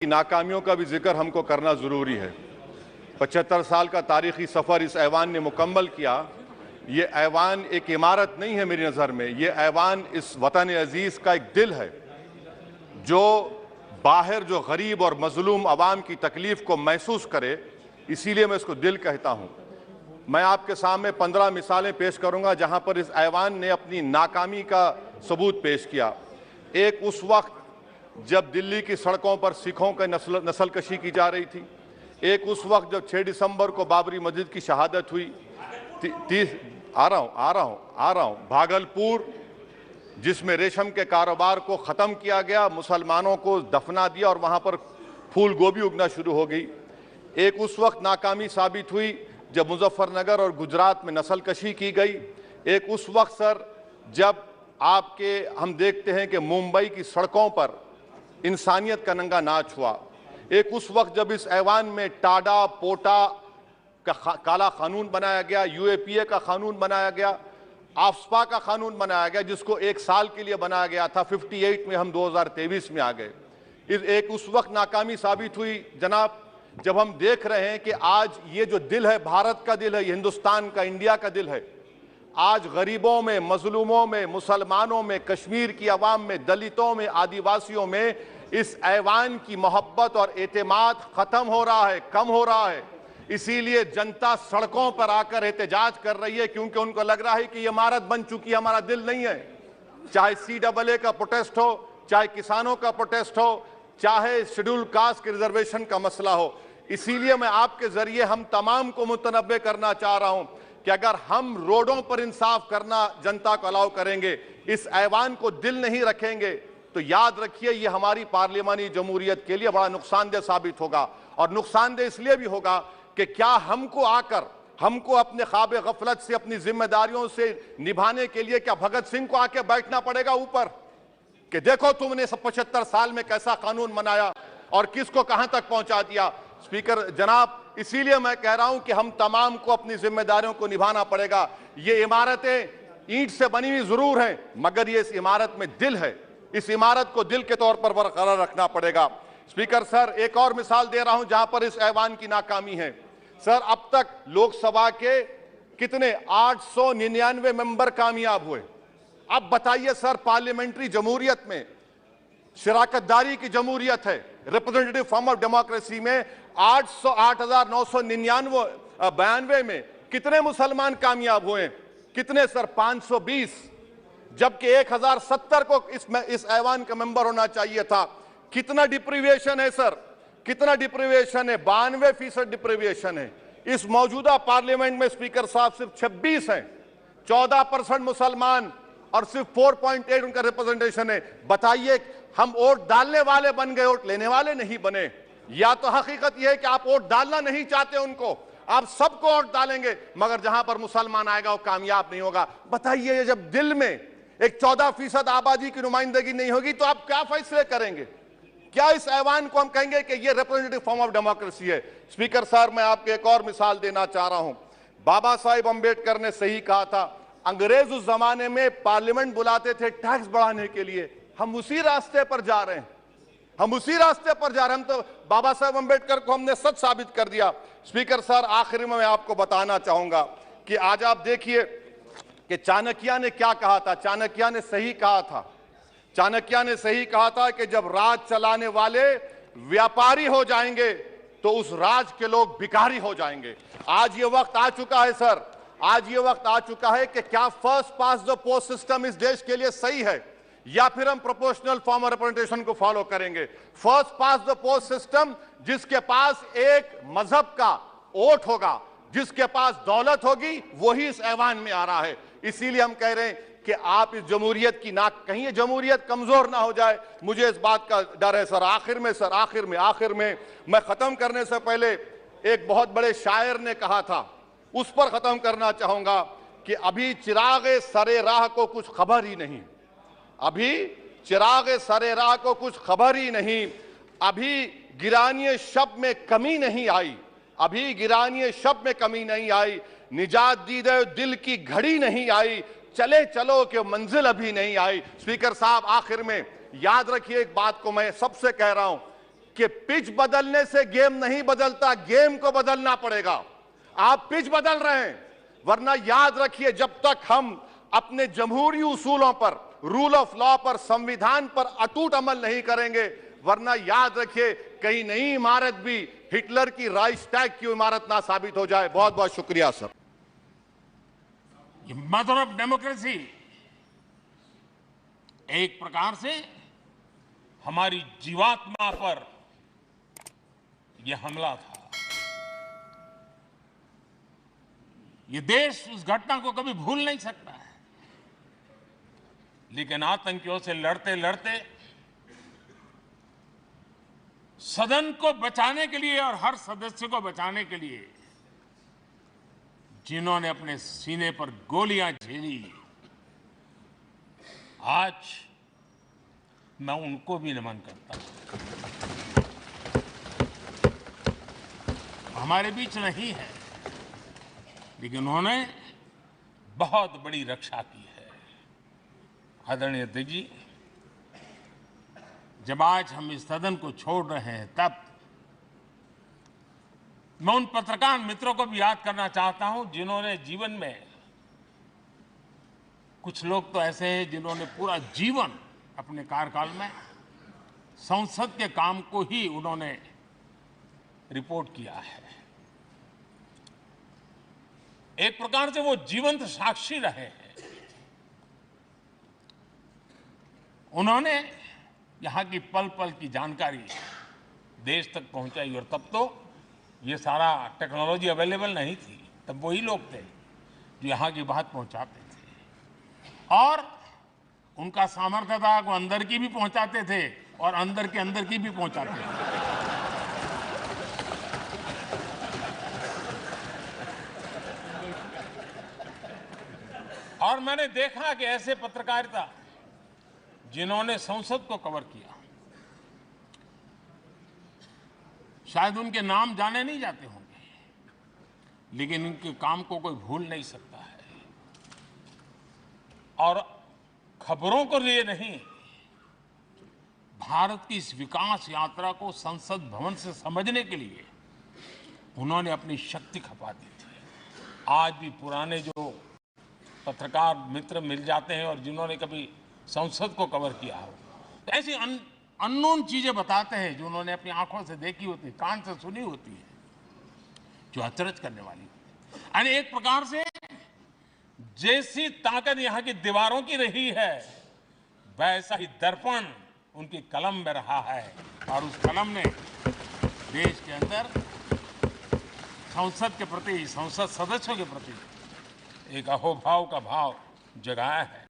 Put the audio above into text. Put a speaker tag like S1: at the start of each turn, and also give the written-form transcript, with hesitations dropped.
S1: की नाकामियों का भी जिक्र हमको करना ज़रूरी है। 75 साल का तारीखी सफ़र इस ऐवान ने मुकम्मल किया। ये ऐवान एक इमारत नहीं है मेरी नज़र में, ये ऐवान इस वतन अजीज़ का एक दिल है जो बाहर जो गरीब और मजलूम अवाम की तकलीफ़ को महसूस करे, इसीलिए मैं इसको दिल कहता हूँ। मैं आपके सामने 15 मिसालें पेश करूँगा जहाँ पर इस ऐवान ने अपनी नाकामी का सबूत पेश किया। एक उस वक्त जब दिल्ली की सड़कों पर सिखों का नस्लकशी की जा रही थी। एक उस वक्त जब 6 दिसंबर को बाबरी मस्जिद की शहादत हुई। आ रहा हूँ भागलपुर जिसमें रेशम के कारोबार को ख़त्म किया गया, मुसलमानों को दफना दिया और वहाँ पर फूल गोभी उगना शुरू हो गई। एक उस वक्त नाकामी साबित हुई जब मुजफ्फरनगर और गुजरात में नस्लकशी की गई। एक उस वक्त सर जब हम देखते हैं कि मुंबई की सड़कों पर इंसानियत का नंगा नाच हुआ। एक उस वक्त जब इस ऐवान में टाडा पोटा का काला कानून बनाया गया, यूएपीए का कानून बनाया गया, आफ्सपा का कानून बनाया गया जिसको 1 साल के लिए बनाया गया था। 58 में हम 2023 में आ गए। एक उस वक्त नाकामी साबित हुई जनाब जब हम देख रहे हैं कि आज ये जो दिल है, भारत का दिल है, हिंदुस्तान का, इंडिया का दिल है, आज गरीबों में, मजलूमों में, मुसलमानों में, कश्मीर की आवाम में, दलितों में, आदिवासियों में इस ऐवान की मोहब्बत और एतमाद खत्म हो रहा है, कम हो रहा है। इसीलिए जनता सड़कों पर आकर एहतजाज कर रही है क्योंकि उनको लग रहा है कि ये इमारत बन चुकी है, हमारा दिल नहीं है। चाहे CAA का प्रोटेस्ट हो, चाहे किसानों का प्रोटेस्ट हो, चाहे शेड्यूल कास्ट के रिजर्वेशन का मसला हो। इसीलिए मैं आपके जरिए हम तमाम को मुतनब्बे करना चाह रहा हूं कि अगर हम रोडों पर इंसाफ करना जनता को अलाउ करेंगे, इस ऐवान को दिल नहीं रखेंगे, तो याद रखिए ये हमारी पार्लियामानी जमहूरियत के लिए बड़ा नुकसानदेह साबित होगा। और नुकसानदेह इसलिए भी होगा कि क्या हमको अपने ख्वाब गफलत से, अपनी जिम्मेदारियों से निभाने के लिए क्या भगत सिंह को आके बैठना पड़ेगा ऊपर कि देखो तुमने 75 साल में कैसा कानून बनाया और किसको कहां तक पहुंचा दिया। स्पीकर जनाब, इसीलिए मैं कह रहा हूं कि हम तमाम को अपनी जिम्मेदारियों को निभाना पड़ेगा। ये इमारतें ईंट से बनी हुई जरूर हैं, मगर ये इस इमारत में दिल है। इस इमारत को दिल के तौर पर बरकरार रखना पड़ेगा। स्पीकर सर, एक और मिसाल दे रहा हूं जहां पर इस ऐवान की नाकामी है। सर, अब तक लोकसभा के कितने 899 मेंबर कामयाब हुए। अब बताइए सर, पार्लियामेंट्री जमहूरियत में शराकतदारी की जमहूरियत है, रिप्रेजेंटेटिव फॉर्म ऑफ डेमोक्रेसी में 8,999 में कितने मुसलमान कामयाब हुए? कितने सर? 520, जबकि 1070 को इस ऐवान का मेंबर होना चाहिए था। कितना डिप्रीविएशन है सर? कितना डिप्रीविएशन है? 92% डिप्रीविएशन है। इस मौजूदा पार्लियामेंट में स्पीकर साहब सिर्फ 26 हैं, 14% मुसलमान और सिर्फ 4.8 उनका रिप्रेजेंटेशन है। बताइए, हम वोट डालने वाले बन गए, वोट लेने वाले नहीं बने। या तो हकीकत यह है कि आप वोट डालना नहीं चाहते उनको, आप सबको वोट डालेंगे, मगर जहां पर मुसलमान आएगा वो कामयाब नहीं होगा। बताइए, जब दिल में एक 14% आबादी की नुमाइंदगी नहीं होगी तो आप क्या फैसले करेंगे? क्या इस ऐवान को हम कहेंगे कि ये रिप्रेजेंटेटिव फॉर्म ऑफ डेमोक्रेसी है? स्पीकर साहब, मैं आपको एक और मिसाल देना चाह रहा हूं। बाबा साहिब अंबेडकर ने सही कहा था, अंग्रेज उस जमाने में पार्लियामेंट बुलाते थे टैक्स बढ़ाने के लिए। हम उसी रास्ते पर जा रहे हैं, हम उसी रास्ते पर जा रहे हैं। हम तो बाबा साहब अंबेडकर को हमने सच साबित कर दिया। स्पीकर सर, आखिर में मैं आपको बताना चाहूंगा कि आज आप देखिए कि चाणक्य ने क्या कहा था। चाणक्य ने सही कहा था। चाणक्य ने सही कहा था कि जब राज चलाने वाले व्यापारी हो जाएंगे तो उस राज के लोग भिखारी हो जाएंगे। आज ये वक्त आ चुका है सर, आज ये वक्त आ चुका है कि क्या first pass the post system इस देश के लिए सही है या फिर हम प्रोपोर्शनल फॉर्म ऑफ रिप्रेजेंटेशन को फॉलो करेंगे। First pass the post system, जिसके पास एक मजहब का वोट होगा, जिसके पास दौलत होगी, वही इस ऐवान में आ रहा है। इसीलिए हम कह रहे हैं कि आप इस जमहूरियत की कहीं ये जमहूरियत कमजोर ना हो जाए, मुझे इस बात का डर है सर। आखिर में मैं खत्म करने से पहले एक बहुत बड़े शायर ने कहा था, उस पर खत्म करना चाहूंगा कि अभी चिराग सरे राह को कुछ खबर ही नहीं, अभी चिराग सरे राह को कुछ खबर ही नहीं, अभी गिरानी शब में कमी नहीं आई, अभी गिरानी शब में कमी नहीं आई, निजात दीदे दिल की घड़ी नहीं आई, चले चलो कि मंजिल अभी नहीं आई। स्पीकर साहब, आखिर में याद रखिए एक बात को मैं सबसे कह रहा हूं कि पिच बदलने से गेम नहीं बदलता, गेम को बदलना पड़ेगा। आप पिच बदल रहे हैं, वरना याद रखिए, जब तक हम अपने जमहूरी उसूलों पर, रूल ऑफ लॉ पर, संविधान पर अटूट अमल नहीं करेंगे, वरना याद रखिए कहीं नई इमारत भी हिटलर की राइक्सटैग की इमारत ना साबित हो जाए। बहुत बहुत शुक्रिया सर।
S2: मदर ऑफ डेमोक्रेसी एक प्रकार से हमारी जीवात्मा पर यह हमला था। यह देश उस घटना को कभी भूल नहीं सकता है, लेकिन आतंकियों से लड़ते लड़ते सदन को बचाने के लिए और हर सदस्य को बचाने के लिए जिन्होंने अपने सीने पर गोलियां झेली, आज मैं उनको भी नमन करता हूं। हमारे बीच नहीं है, लेकिन उन्होंने बहुत बड़ी रक्षा की है। आदरणीय अध्यक्ष जी, जब आज हम इस सदन को छोड़ रहे हैं, तब मैं उन पत्रकार मित्रों को भी याद करना चाहता हूं जिन्होंने जीवन में, कुछ लोग तो ऐसे हैं जिन्होंने पूरा जीवन अपने कार्यकाल में संसद के काम को ही उन्होंने रिपोर्ट किया है। एक प्रकार से वो जीवंत साक्षी रहे हैं। उन्होंने यहां की पल पल की जानकारी देश तक पहुंचाई, और तब तो ये सारा टेक्नोलॉजी अवेलेबल नहीं थी। तब वही लोग थे जो यहां की बात पहुंचाते थे, और उनका सामर्थ्य था वो अंदर की भी पहुंचाते थे और अंदर के अंदर की भी पहुंचाते थे। और मैंने देखा कि ऐसे पत्रकारिता जिन्होंने संसद को कवर किया, शायद उनके नाम जाने नहीं जाते होंगे, लेकिन उनके काम को कोई भूल नहीं सकता है। और खबरों को लिए नहीं, भारत की इस विकास यात्रा को संसद भवन से समझने के लिए उन्होंने अपनी शक्ति खपा दी थी। आज भी पुराने जो पत्रकार मित्र मिल जाते हैं और जिन्होंने कभी संसद को कवर किया हो, तो ऐसी अननोन चीजें बताते हैं जो उन्होंने अपनी आंखों से देखी होती है, कान से सुनी होती है, जो अचरज करने वाली होती है। यानी एक प्रकार से जैसी ताकत यहां की दीवारों की रही है, वैसा ही दर्पण उनकी कलम में रहा है, और उस कलम ने देश के अंदर संसद के प्रति, संसद सदस्यों के प्रति एक अहोभाव का भाव जगाया है।